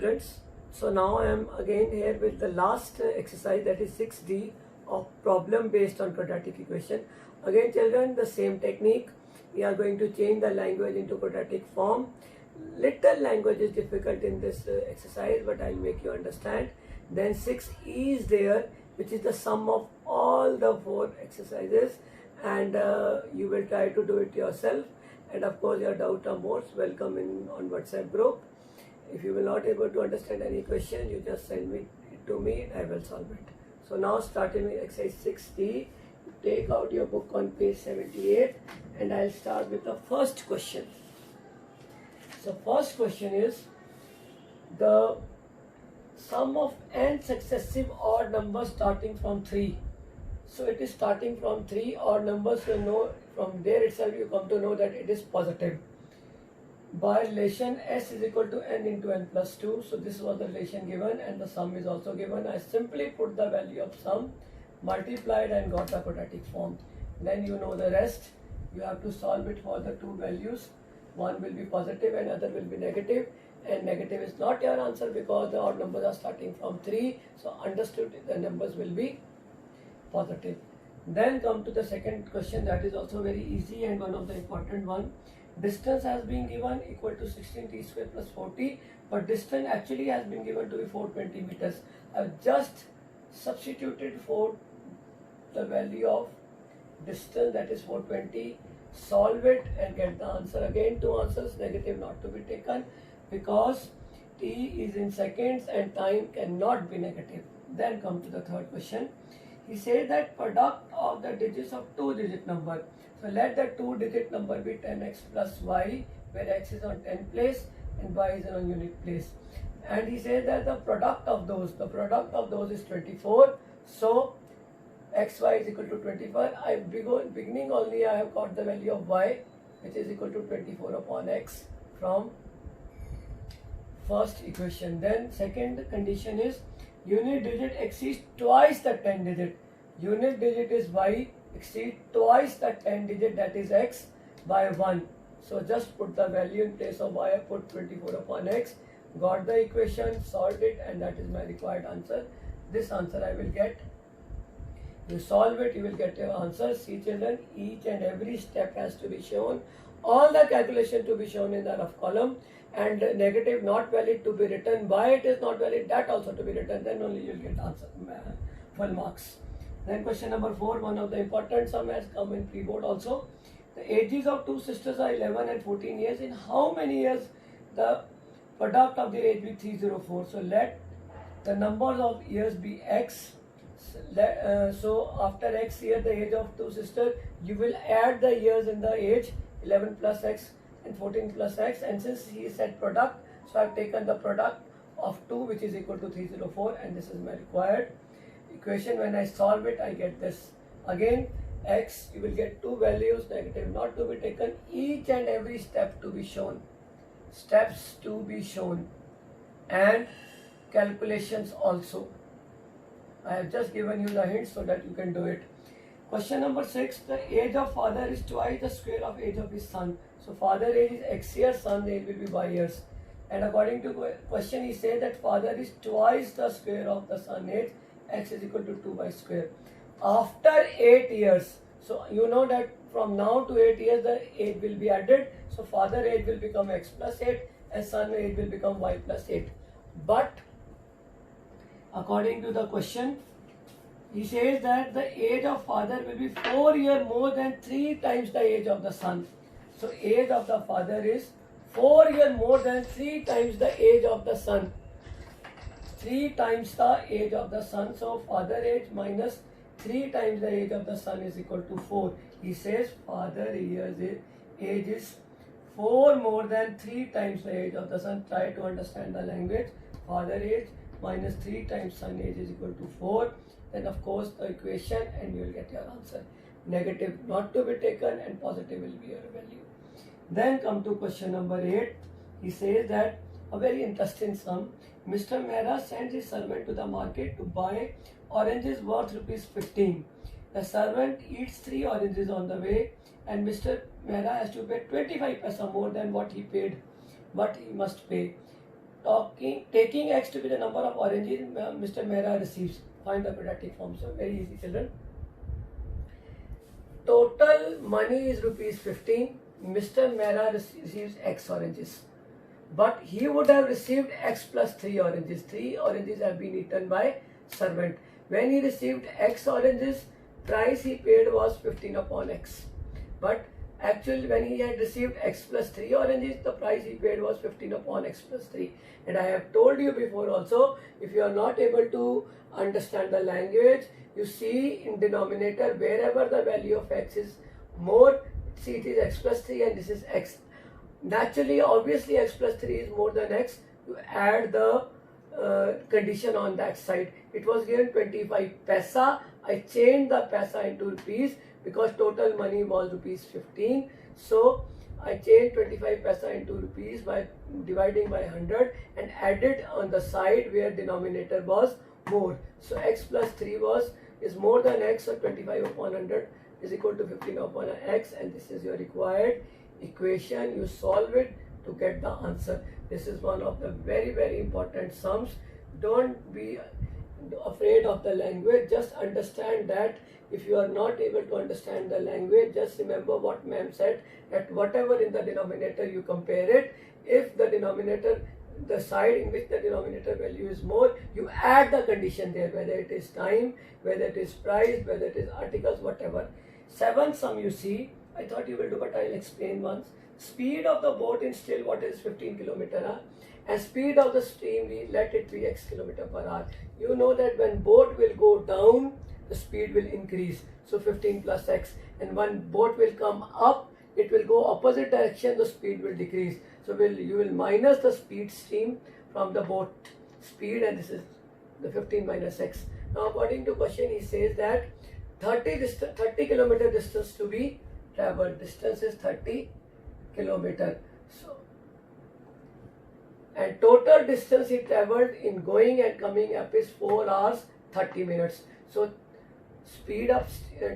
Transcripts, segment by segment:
students. So now I am again here with the last exercise, that is 6D of problem based on quadratic equation. Again children, the same technique. We are going to change the language into quadratic form. Little language is difficult in this exercise, but I'll make you understand. Then 6E is there, which is the sum of all the 4 exercises, and you will try to do it yourself. And of course your doubt are most welcome on WhatsApp group. If you will not able to understand any question, you just send it to me and I will solve it. So now starting with exercise 6D, take out your book on page 78 and I'll start with the first question. So first question is the sum of n successive odd numbers starting from 3. So it is starting from 3 odd numbers, so know from there itself you come to know that it is positive. By relation s is equal to n into n plus 2. So this was the relation given and the sum is also given. I simply put the value of sum, multiplied and got the quadratic form. Then you know the rest. You have to solve it for the two values. One will be positive and other will be negative. And negative is not your answer because the odd numbers are starting from 3. So understood, the numbers will be positive. Then come to the second question, that is also very easy and one of the important one. Distance has been given equal to 16t square plus 40, but distance actually has been given to be 420 meters. I've just substituted for the value of distance, that is 420. Solve it and get the answer. Again, two answers, negative not to be taken because t is in seconds and time cannot be negative. Then come to the third question. He says that product of the digits of 2-digit number. So let the 2-digit number be 10x plus y, where x is on 10 place and y is on unit place. And he says that the product of those is 24. So xy is equal to 24. Beginning only I have got the value of y, which is equal to 24 upon x from first equation. Then second condition is unit digit exceeds twice the 10 digit. Unit digit is y, exceed twice the 10 digit, that is x, by 1. So just put the value in place of y, I put 24 upon x, got the equation, solved it, and that is my required answer. This answer I will get. You solve it, you will get your answer. See children, each and every step has to be shown. All the calculation to be shown in the rough column, and negative not valid to be written. Why it is not valid, that also to be written. Then only you will get answer, full marks. Then question number 4, one of the important sum has come in pre-board also. The ages of two sisters are 11 and 14 years. In how many years the product of the age be 304? So let the numbers of years be x. So after x year, the age of two sisters, you will add the years in the age, 11 plus x and 14 plus x. And since he said product, so I have taken the product of 2, which is equal to 304, and this is my required equation. When I solve it, I get this. Again, x, you will get two values, negative not to be taken. Each and every step to be shown. Steps to be shown. And calculations also. I have just given you the hint so that you can do it. Question number 6. The age of father is twice the square of age of his son. So father age is x years, son age will be y years. And according to question, he says that father is twice the square of the son age. X is equal to 2y square. After 8 years, so you know that from now to 8 years the age will be added. So father age will become x plus 8 and son age will become y plus 8. But according to the question, he says that the age of father will be 4 years more than 3 times the age of the son. So age of the father is 4 years more than 3 times the age of the son. 3 times the age of the son. So father age minus 3 times the age of the son is equal to 4. He says father age is 4 more than 3 times the age of the son. Try to understand the language. Father age minus 3 times son age is equal to 4. Then of course the equation and you will get your answer. Negative not to be taken and positive will be your value. Then come to question number 8. He says that a very interesting sum. Mr. Mehra sends his servant to the market to buy oranges worth rupees 15. The servant eats 3 oranges on the way and Mr. Mehra has to pay 25 paisa more than what he paid, what he must pay. taking x to be the number of oranges Mr. Mehra receives. Find the quadratic form. So very easy, children. Total money is rupees 15. Mr. Mehra receives x oranges. But he would have received x plus 3 oranges. 3 oranges have been eaten by servant. When he received x oranges, price he paid was 15 upon x. But actually when he had received x plus 3 oranges, the price he paid was 15 upon x plus 3. And I have told you before also, if you are not able to understand the language, you see in denominator wherever the value of x is more, see it is x plus 3 and this is x. Naturally, obviously x plus 3 is more than x. You add the condition on that side. It was given 25 paisa. I changed the paisa into rupees because total money was rupees 15. So I changed 25 paisa into rupees by dividing by 100 and added on the side where denominator was more. So x plus 3 is more than x, so 25 upon 100 is equal to 15 upon x, and this is your required equation. You solve it to get the answer. This is one of the very important sums. Don't be afraid of the language. Just understand that if you are not able to understand the language, just remember what ma'am said, that whatever in the denominator you compare it. If the denominator, the side in which the denominator value is more, you add the condition there, whether it is time, whether it is price, whether it is articles, whatever. 7th sum you see, I thought you will do, but I will explain once. Speed of the boat in still water is 15 km/h, and speed of the stream, we let it be x km/h. You know that when boat will go down, the speed will increase. So 15 plus x, and when boat will come up, it will go opposite direction, the speed will decrease. So you will minus the speed stream from the boat speed, and this is the 15 minus x. Now according to question, he says that 30 kilometer distance to be traveled. Distance is 30 kilometer. So, and total distance he traveled in going and coming up is 4 hours 30 minutes. So speed up,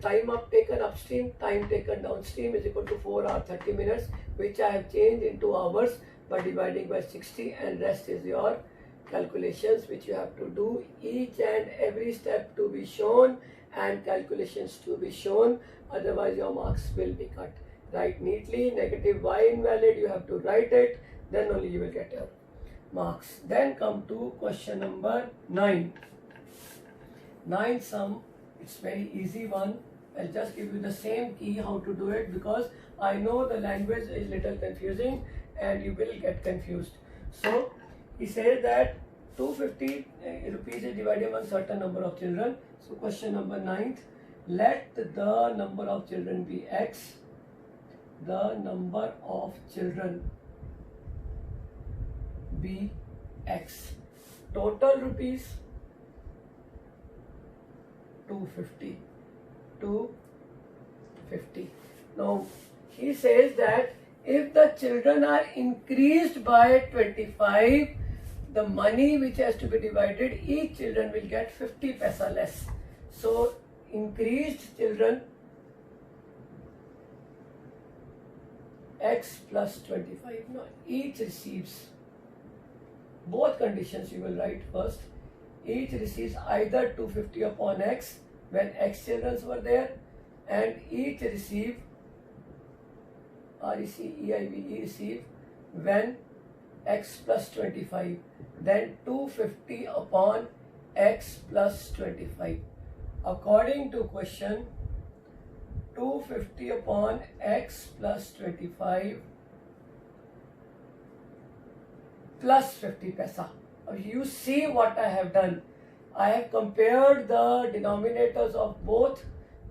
time up taken upstream, time taken downstream is equal to 4 hours 30 minutes, which I have changed into hours by dividing by 60, and rest is your calculations which you have to do, each and every step to be shown and calculations to be shown, otherwise your marks will be cut. Write neatly, negative y invalid, you have to write it, then only you will get your marks. Then come to question number 9. 9th sum, it's very easy one. I'll just give you the same key how to do it, because I know the language is little confusing and you will get confused. So he says that 250 rupees is divided among certain number of children. So question number 9th, let the number of children be x. The number of children be x. Total rupees 250. 250. Now he says that if the children are increased by 25, the money which has to be divided, each children will get 50 paisa less. So increased children x plus 25. Now each receives, both conditions you will write first. Each receives either 250 upon x when x children were there, and each receive receive when x plus 25, then 250 upon x plus 25. According to question, 250 upon x plus 25 plus 50 paisa. You see what I have done. I have compared the denominators of both.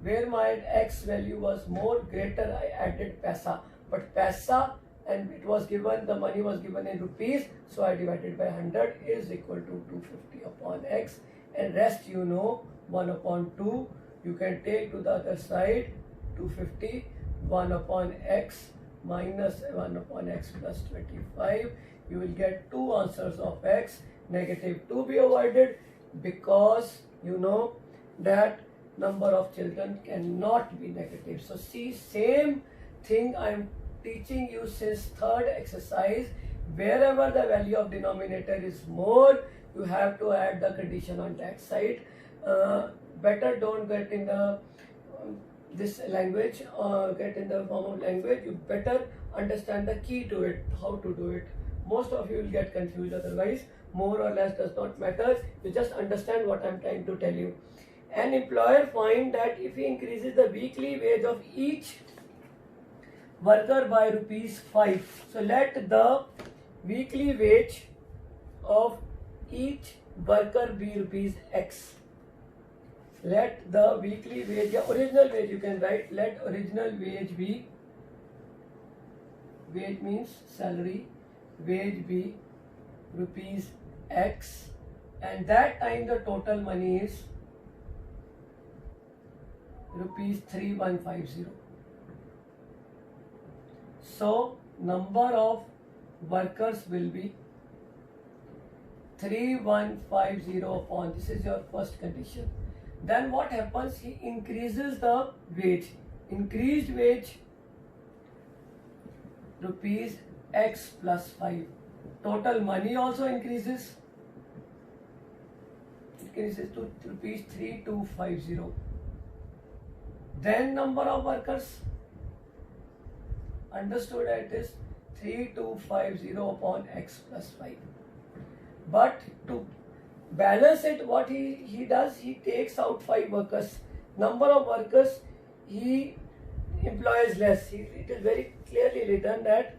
Where my x value was more greater, I added paisa. But paisa, and it was given, the money was given in rupees, so I divided by 100 is equal to 250 upon x, and rest you know, 1 upon 2. You can take to the other side, 250, 1 upon x minus 1 upon x plus 25. You will get two answers of x. Negative 2 be avoided, because you know that number of children cannot be negative. So see, same thing I am teaching you since third exercise. Wherever the value of denominator is more, you have to add the condition on that side. Better don't get in the this language or get in the form of language. You better understand the key to it, how to do it. Most of you will get confused otherwise. More or less does not matter. You just understand what I'm trying to tell you. An employer find that if he increases the weekly wage of each worker by ₹5, so let the weekly wage of each worker be ₹X. Let the weekly wage, या original wage you can write, let original wage be, wage means salary, wage be ₹X, and that time the total money is ₹3150. So number of workers will be 3150 upon, this is your first condition. Then what happens? He increases the wage. Increased wage ₹X plus 5. Total money also increases. Increases to ₹3250. Then number of workers. Understood at this 3250 upon X plus 5. But to balance it, what he does, he takes out 5 workers. Number of workers he employs less. It is very clearly written that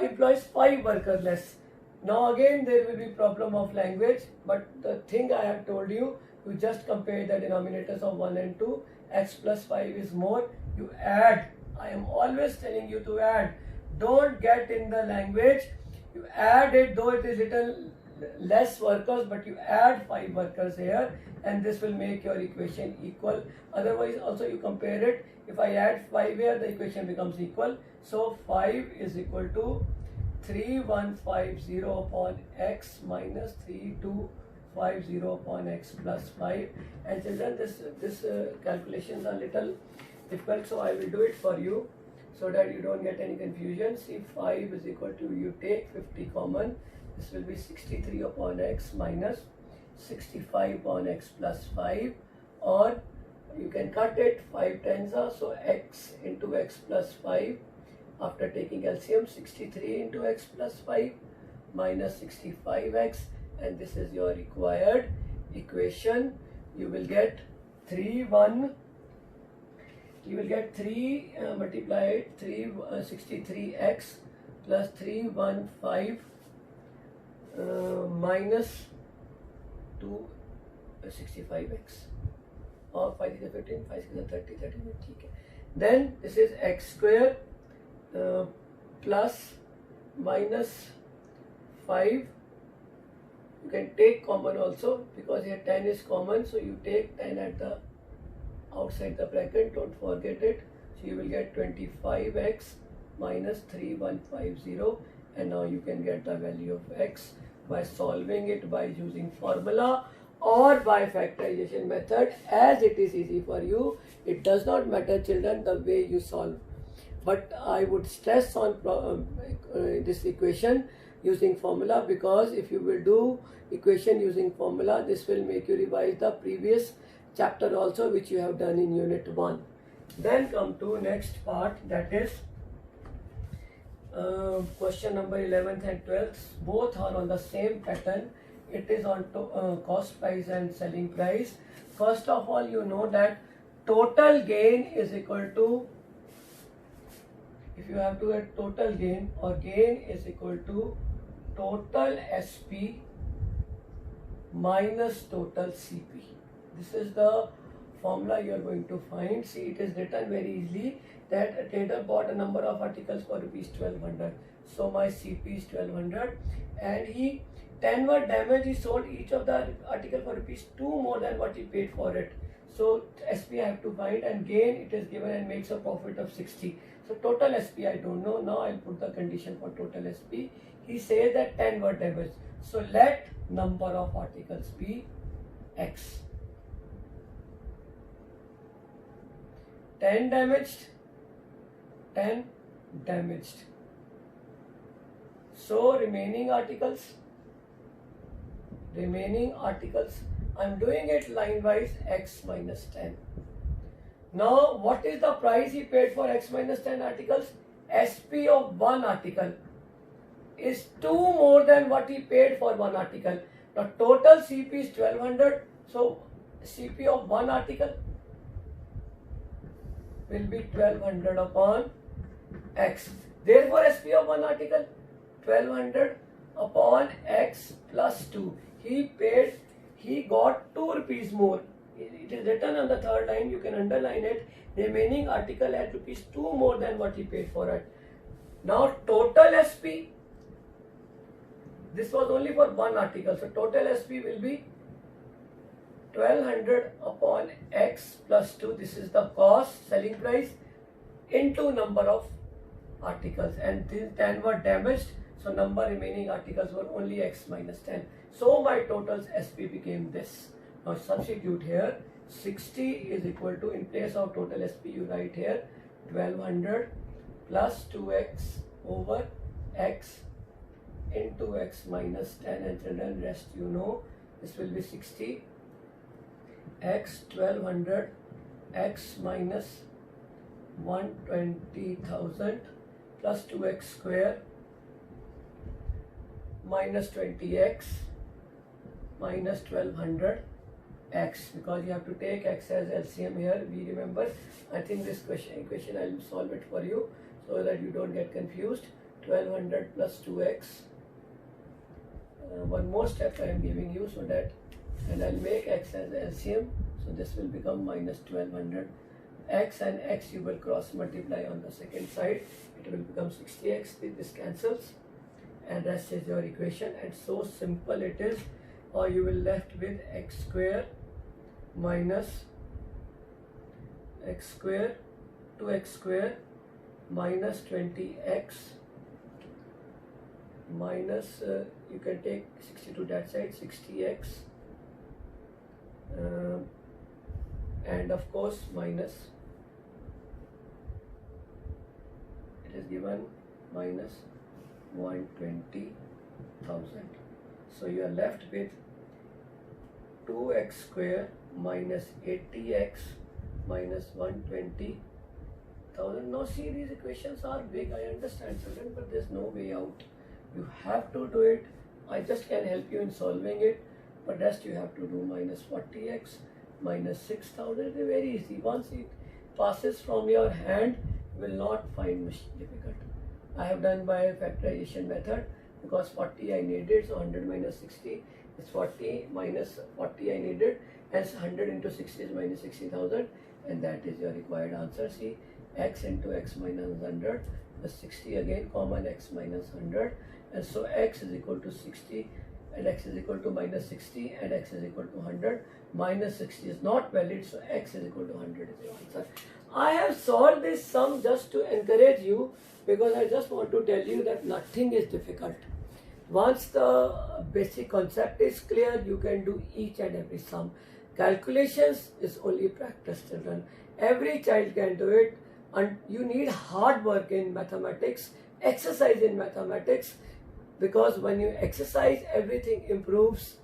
employs 5 workers less. Now again there will be problem of language, but the thing I have told you, you just compare the denominators of 1 and 2. X plus 5 is more. You add. I am always telling you to add. Don't get in the language. You add it, though it is little less workers, but you add 5 workers here, and this will make your equation equal. Otherwise also you compare it. If I add 5 here, the equation becomes equal. So 5 is equal to 3150 upon X minus 3250 upon X plus 5. And children, this calculations are little difficult, so I will do it for you so that you don't get any confusion. See, 5 is equal to, you take 50 common, this will be 63 upon X minus 65 upon X plus 5, or you can cut it, 5 tens are, so X into X plus 5, after taking LCM, 63 into X plus 5 minus 65X, and this is your required equation. You will get 3 multiplied 63x plus 315 minus 265x, or 5 is 15, 5 is 30, 30 में ठीक है. Then this is x square plus minus 5. You can take common also, because here 10 is common, so you take 10 at the outside the bracket, don't forget it. So you will get 25x minus 3150, and now you can get the value of x by solving it by using formula or by factorization method, as it is easy for you. It does not matter, children, the way you solve, but I would stress on this equation using formula, because if you will do equation using formula, this will make you revise the previous chapter also, which you have done in unit 1. Then come to next part, that is question number 11th and 12th. Both are on the same pattern. It is on cost price and selling price. First of all, you know that total gain is equal to, if you have to get total gain, or gain is equal to total SP minus total CP. This is the formula you are going to find. See, it is written very easily that a trader bought a number of articles for ₹1200. So my CP is 1200, and he 10 were damaged. He sold each of the article for ₹2 more than what he paid for it. So SP I have to find, and gain it is given and makes a profit of 60. So total SP I don't know. Now I'll put the condition for total SP. He says that 10 were damaged. So let number of articles be X. 10 damaged, 10 damaged. So remaining articles, I'm doing it line wise, x minus 10. Now what is the price he paid for x minus 10 articles? SP of one article is 2 more than what he paid for one article. Now total CP is 1200. So CP of one article will be 1200 upon x. Therefore SP of one article 1200 upon x plus 2. He got 2 rupees more. It is written on the third line, you can underline it. Remaining article at rupees 2 more than what he paid for it. Now total SP, this was only for one article, so total SP will be 1200 upon x plus 2. This is the cost, selling price, into number of articles, and these 10 were damaged, so number remaining articles were only x minus 10. So my total SP became this. Now substitute here, 60 is equal to, in place of total SP you write here 1200 plus 2x over x into x minus 10, and children, rest you know, this will be 60 x 1200 x minus 120,000 plus 2x square minus 20x minus 1200 x, because you have to take x as LCM here. We remember, I think this equation I will solve it for you so that you don't get confused. 1200 plus 2x, one more step I am giving you so that, and I'll make x as LCM, so this will become minus 1200 x, and x you will cross multiply on the second side, it will become 60x. This cancels and rest is your equation, and so simple it is. Or you will left with x square minus x square 2x square minus 20x minus you can take 60 to that side, 60x, and of course minus, it is given minus 120,000. So you are left with 2x square minus 80x minus 120,000. Now see, these equations are big, I understand children, but there's no way out. You have to do it. I just can help you in solving it, but rest you have to do. Minus 40x minus 6,000 is very easy. Once it passes from your hand, you will not find much difficult. I have done by factorization method, because 40 I needed, so 100 minus 60 is 40 minus 40 I needed, hence 100 into 60 is minus 60,000, and that is your required answer. See, x into x minus 100 plus 60 again common, x minus 100, and so x is equal to 60 and x is equal to minus 60 and x is equal to 100. Minus 60 is not valid, so x is equal to 100 is the answer. I have solved this sum just to encourage you, because I just want to tell you that nothing is difficult. Once the basic concept is clear, you can do each and every sum. Calculations is only practice, children. Every child can do it, and you need hard work in mathematics, exercise in mathematics, because when you exercise, everything improves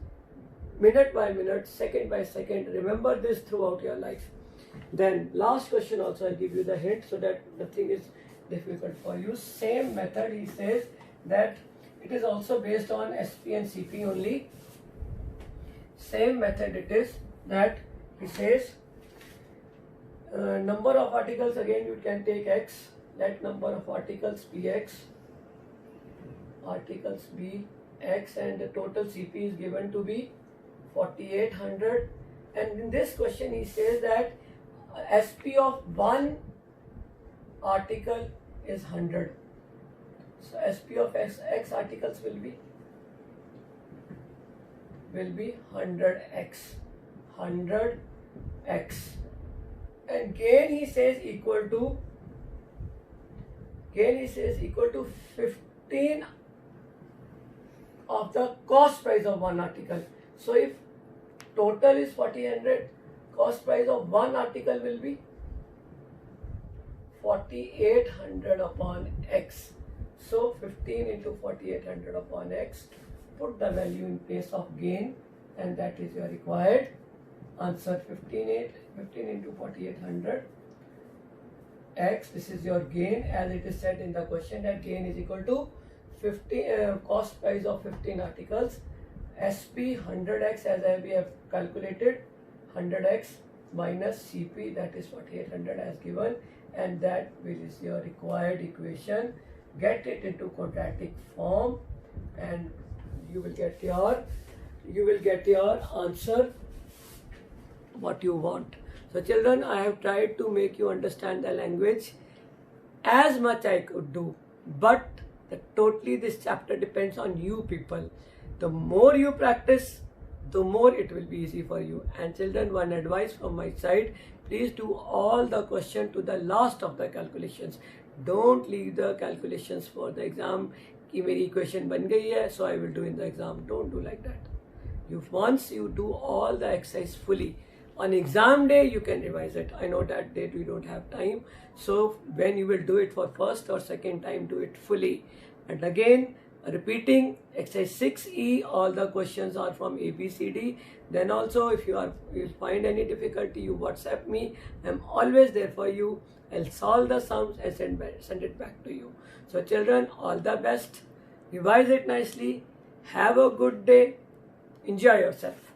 minute by minute, second by second. Remember this throughout your life. Then last question also, I'll give you the hint so that nothing is difficult for you. Same method, he says that it is also based on SP and CP only. Same method it is, that he says number of articles, again you can take x, let number of articles be x, articles be x, and the total CP is given to be 4800. And in this question he says that SP of one article is 100. So SP of x articles will be 100x, 100x, and gain he says equal to 15 of the cost price of one article. So if total is 4000, cost price of one article will be 4800 upon x. So 15 into 4800 upon x, put the value in place of gain, and that is your required answer. 15 into 4800 x, this is your gain, as it is said in the question that gain is equal to 50 cost price of 15 articles, SP 100x as we have calculated, 100x minus CP, that is 4800 as given, and that is your required equation. Get it into quadratic form and you will get your answer what you want. So children, I have tried to make you understand the language as much I could do, but totally this chapter depends on you people. The more you practice, the more it will be easy for you. And children, one advice from my side, please do all the question to the last of the calculations. Don't leave the calculations for the exam कि मेरी equation बन गई है, so I will do in the exam. Don't do like that. Once you do all the exercise fully, on exam day you can revise it. I know that date we don't have time, so when you will do it for first or second time, do it fully. And again, repeating exercise 6E, all the questions are from ABCD. Then also, if you find any difficulty, you WhatsApp me. I'm always there for you. I'll solve the sums and send it back to you. So children, all the best. Revise it nicely. Have a good day. Enjoy yourself.